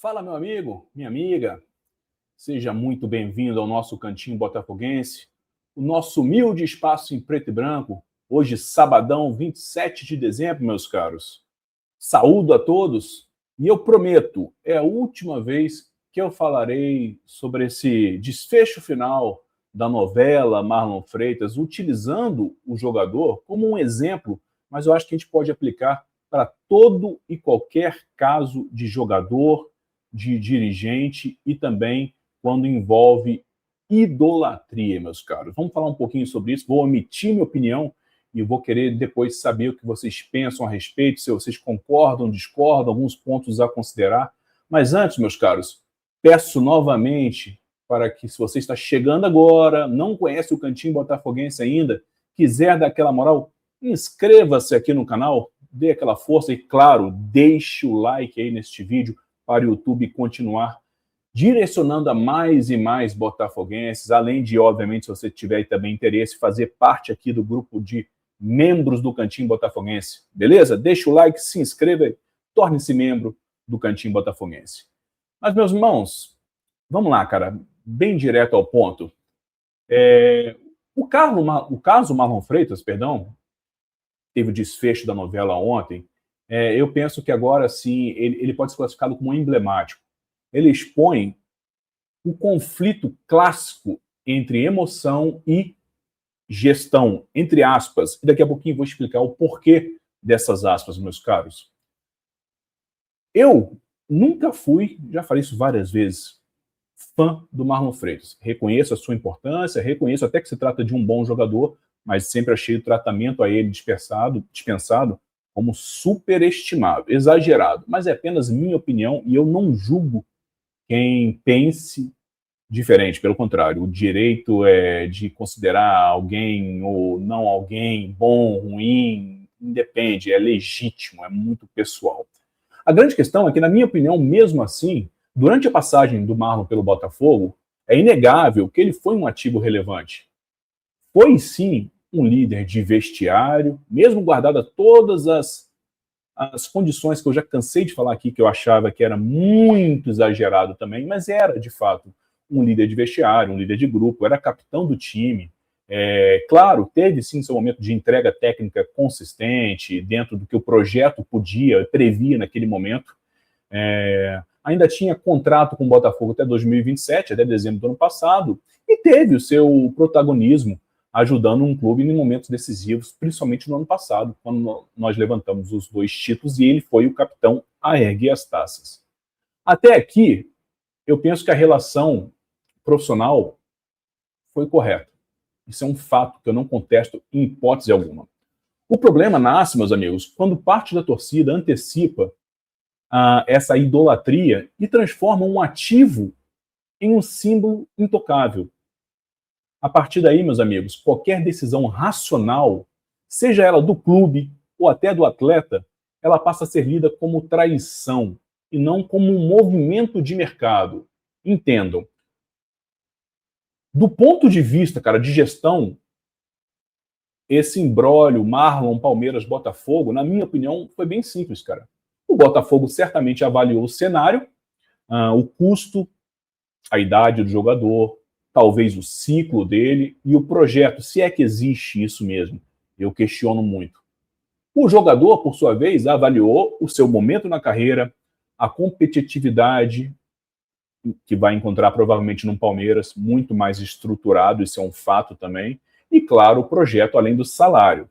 Fala, meu amigo, minha amiga, seja muito bem-vindo ao nosso Cantinho Botafoguense, o nosso humilde espaço em preto e branco, hoje, sabadão, 27 de dezembro, meus caros. Saúdo a todos e eu prometo, é a última vez que eu falarei sobre esse desfecho final da novela Marlon Freitas, utilizando o jogador como um exemplo, mas eu acho que a gente pode aplicar para todo e qualquer caso de jogador, de dirigente e também quando envolve idolatria, meus caros. Vamos falar um pouquinho sobre isso, vou omitir minha opinião e vou querer depois saber o que vocês pensam a respeito, se vocês concordam, discordam, alguns pontos a considerar. Mas antes, meus caros, peço novamente para que, se você está chegando agora, não conhece o Cantinho Botafoguense ainda, quiser dar aquela moral, inscreva-se aqui no canal, dê aquela força e, claro, deixe o like aí neste vídeo para o YouTube continuar direcionando a mais e mais botafoguenses, além de, obviamente, se você tiver também interesse, fazer parte aqui do grupo de membros do Cantinho Botafoguense, beleza? Deixa o like, se inscreva, torne-se membro do Cantinho Botafoguense. Mas, meus irmãos, vamos lá, cara, bem direto ao ponto. O caso Marlon Freitas, perdão, teve o desfecho da novela ontem. Eu penso que agora sim ele pode ser classificado como emblemático. Ele expõe o conflito clássico entre emoção e gestão, entre aspas. E daqui a pouquinho vou explicar o porquê dessas aspas, meus caros. Eu nunca fui, já falei isso várias vezes, fã do Marlon Freitas. Reconheço a sua importância, reconheço até que se trata de um bom jogador, mas sempre achei o tratamento a ele dispensado como superestimado, exagerado. Mas é apenas minha opinião e eu não julgo quem pense diferente. Pelo contrário, o direito de considerar alguém ou não alguém bom, ruim, independe, é legítimo, é muito pessoal. A grande questão é que, na minha opinião, mesmo assim, durante a passagem do Marlon pelo Botafogo, é inegável que ele foi um ativo relevante. Foi, sim, um líder de vestiário, mesmo guardada todas as condições que eu já cansei de falar aqui, que eu achava que era muito exagerado também, mas era, de fato, um líder de vestiário, um líder de grupo, era capitão do time. Claro, teve, sim, seu momento de entrega técnica consistente, dentro do que o projeto podia, previa naquele momento. Ainda tinha contrato com o Botafogo até 2027, até dezembro do ano passado, e teve o seu protagonismo ajudando um clube em momentos decisivos, principalmente no ano passado, quando nós levantamos os 2 títulos e ele foi o capitão a erguer as taças. Até aqui, eu penso que a relação profissional foi correta. Isso é um fato que eu não contesto em hipótese alguma. O problema nasce, meus amigos, quando parte da torcida antecipa essa idolatria e transforma um ativo em um símbolo intocável. A partir daí, meus amigos, qualquer decisão racional, seja ela do clube ou até do atleta, ela passa a ser lida como traição e não como um movimento de mercado. Entendam. Do ponto de vista, cara, de gestão, esse imbróglio Marlon, Palmeiras, Botafogo, na minha opinião, foi bem simples, cara. O Botafogo certamente avaliou o cenário, o custo, a idade do jogador, talvez o ciclo dele e o projeto, se é que existe isso mesmo. Eu questiono muito. O jogador, por sua vez, avaliou o seu momento na carreira, a competitividade que vai encontrar provavelmente no Palmeiras, muito mais estruturado, isso é um fato também, e, claro, o projeto além do salário.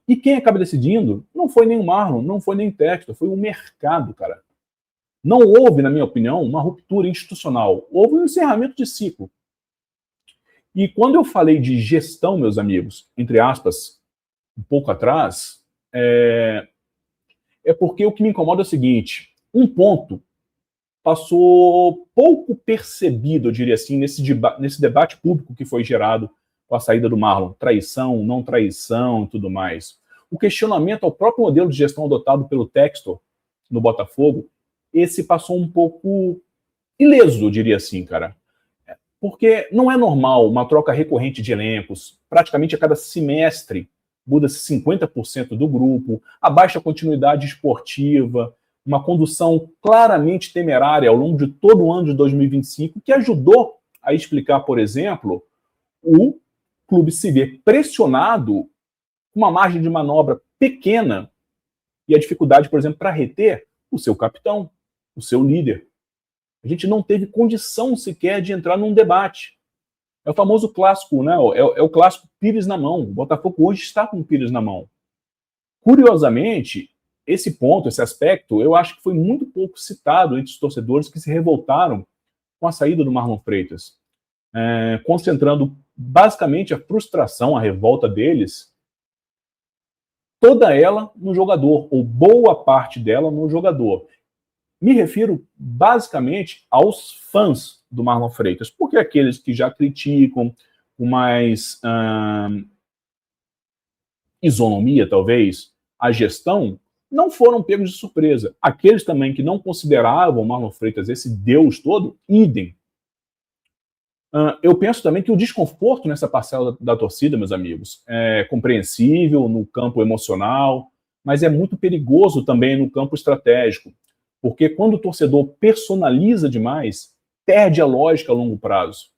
E quem acaba decidindo não foi nem o Marlon, não foi nem o Textor, foi o mercado, cara. Não houve, na minha opinião, uma ruptura institucional. Houve um encerramento de ciclo. E quando eu falei de gestão, meus amigos, entre aspas, um pouco atrás, é porque o que me incomoda é o seguinte: um ponto passou pouco percebido, eu diria assim, nesse debate público que foi gerado com a saída do Marlon. Traição, não traição e tudo mais. O questionamento ao próprio modelo de gestão adotado pelo Textor no Botafogo, esse passou um pouco ileso, eu diria assim, cara. Porque não é normal uma troca recorrente de elencos. Praticamente a cada semestre muda-se 50% do grupo, a baixa continuidade esportiva, uma condução claramente temerária ao longo de todo o ano de 2025, que ajudou a explicar, por exemplo, o clube se ver pressionado com uma margem de manobra pequena e a dificuldade, por exemplo, para reter o seu capitão, o seu líder. A gente não teve condição sequer de entrar num debate. É o famoso clássico, né? É o clássico Pires na mão. O Botafogo hoje está com o Pires na mão. Curiosamente, esse ponto, esse aspecto, eu acho que foi muito pouco citado entre os torcedores que se revoltaram com a saída do Marlon Freitas, concentrando basicamente a frustração, a revolta deles, toda ela no jogador, ou boa parte dela no jogador. Me refiro basicamente aos fãs do Marlon Freitas, porque aqueles que já criticam com mais isonomia, talvez, a gestão, não foram pegos de surpresa. Aqueles também que não consideravam o Marlon Freitas esse deus todo, idem. Eu penso também que o desconforto nessa parcela da torcida, meus amigos, é compreensível no campo emocional, mas é muito perigoso também no campo estratégico, porque quando o torcedor personaliza demais, perde a lógica a longo prazo.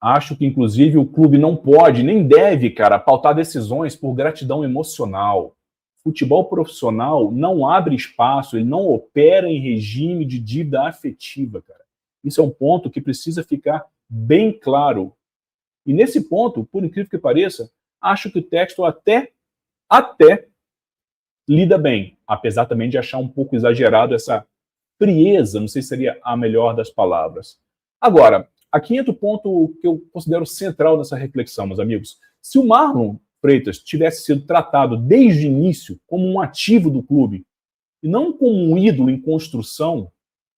Acho que, inclusive, o clube não pode, nem deve, cara, pautar decisões por gratidão emocional. Futebol profissional não abre espaço, ele não opera em regime de dívida afetiva, cara. Isso é um ponto que precisa ficar bem claro. E nesse ponto, por incrível que pareça, acho que o Textor até lida bem, apesar também de achar um pouco exagerado essa frieza, não sei se seria a melhor das palavras. Agora, aqui entra o ponto que eu considero central nessa reflexão, meus amigos. Se o Marlon Freitas tivesse sido tratado desde o início como um ativo do clube e não como um ídolo em construção,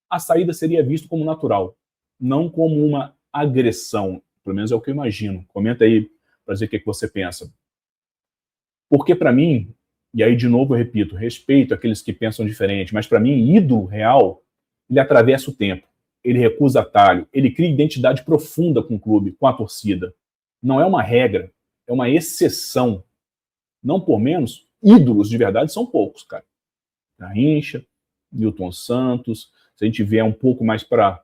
a saída seria vista como natural, não como uma agressão. Pelo menos é o que eu imagino. Comenta aí para dizer o que você pensa. Porque para mim, e aí de novo eu repito, respeito aqueles que pensam diferente, mas para mim, ídolo real, ele atravessa o tempo. Ele recusa atalho, ele cria identidade profunda com o clube, com a torcida. Não é uma regra, é uma exceção. Não por menos, ídolos de verdade são poucos, cara. Garrincha, Newton Santos, se a gente vier um pouco mais para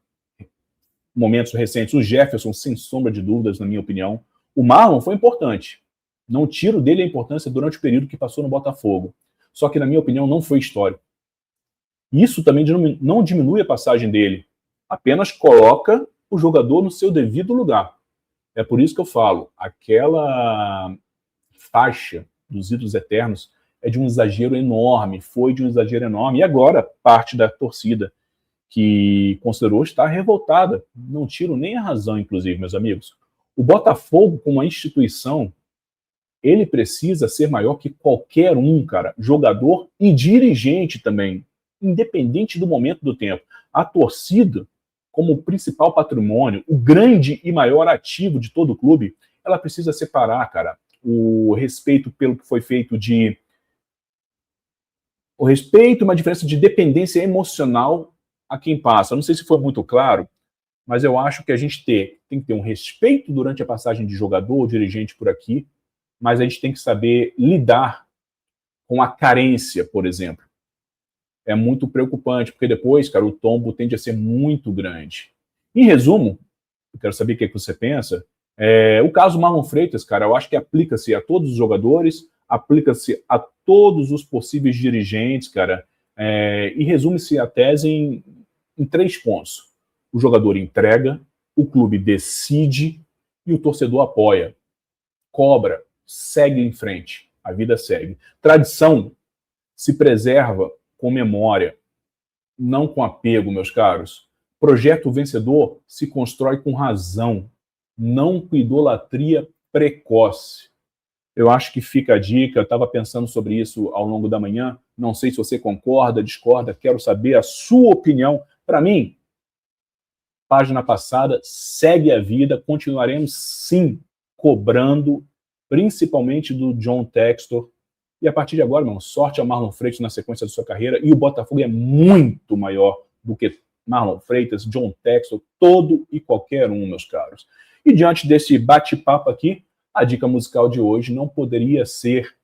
momentos recentes, o Jefferson, sem sombra de dúvidas, na minha opinião. O Marlon foi importante. Não tiro dele a importância durante o período que passou no Botafogo. Só que, na minha opinião, não foi histórico. Isso também não diminui a passagem dele. Apenas coloca o jogador no seu devido lugar. É por isso que eu falo, aquela faixa dos ídolos eternos é de um exagero enorme, foi de um exagero enorme, e agora parte da torcida que considerou estar revoltada. Não tiro nem a razão, inclusive, meus amigos. O Botafogo, como uma instituição, ele precisa ser maior que qualquer um, cara, jogador e dirigente também, independente do momento do tempo. A torcida, como o principal patrimônio, o grande e maior ativo de todo o clube, ela precisa separar, cara, o respeito pelo que foi feito de... O respeito, uma diferença de dependência emocional a quem passa. Não sei se foi muito claro, mas eu acho que a gente tem que ter um respeito durante a passagem de jogador ou dirigente por aqui, mas a gente tem que saber lidar com a carência, por exemplo. É muito preocupante, porque depois, cara, o tombo tende a ser muito grande. Em resumo, eu quero saber o que você pensa. O caso Marlon Freitas, cara, eu acho que aplica-se a todos os jogadores, aplica-se a todos os possíveis dirigentes, cara, e resume-se a tese em 3 pontos. O jogador entrega, o clube decide e o torcedor apoia. Cobra, segue em frente, a vida segue. Tradição se preserva com memória, não com apego, meus caros. Projeto vencedor se constrói com razão, não com idolatria precoce. Eu acho que fica a dica, eu estava pensando sobre isso ao longo da manhã, não sei se você concorda, discorda, quero saber a sua opinião. Para mim, página passada, segue a vida, continuaremos sim cobrando, principalmente do John Textor. E a partir de agora, irmão, sorte ao Marlon Freitas na sequência da sua carreira, e o Botafogo é muito maior do que Marlon Freitas, John Textor, todo e qualquer um, meus caros. E diante desse bate-papo aqui, a dica musical de hoje não poderia ser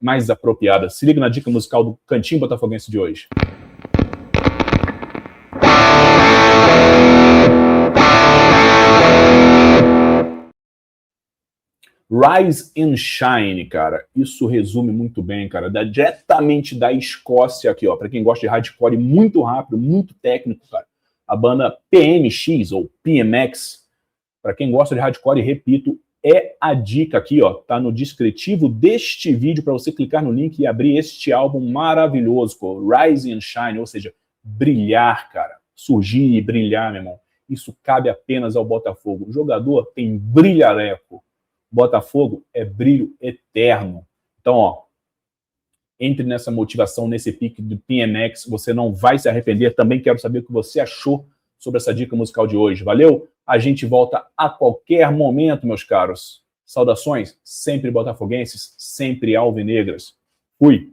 mais apropriada. Se liga na dica musical do Cantinho Botafoguense de hoje. Rise and Shine, cara. Isso resume muito bem, cara. Diretamente da Escócia aqui, ó. Para quem gosta de hardcore muito rápido, muito técnico, cara. A banda PMX, ou PMX. Para quem gosta de hardcore, repito, é a dica aqui, ó. Tá no descritivo deste vídeo para você clicar no link e abrir este álbum maravilhoso, Rise and Shine, ou seja, brilhar, cara. Surgir e brilhar, meu irmão. Isso cabe apenas ao Botafogo. O jogador tem brilhareco. Botafogo é brilho eterno. Então, ó, entre nessa motivação, nesse pique do PMX, você não vai se arrepender. Também quero saber o que você achou sobre essa dica musical de hoje. Valeu? A gente volta a qualquer momento, meus caros. Saudações, sempre botafoguenses, sempre alvinegras. Fui!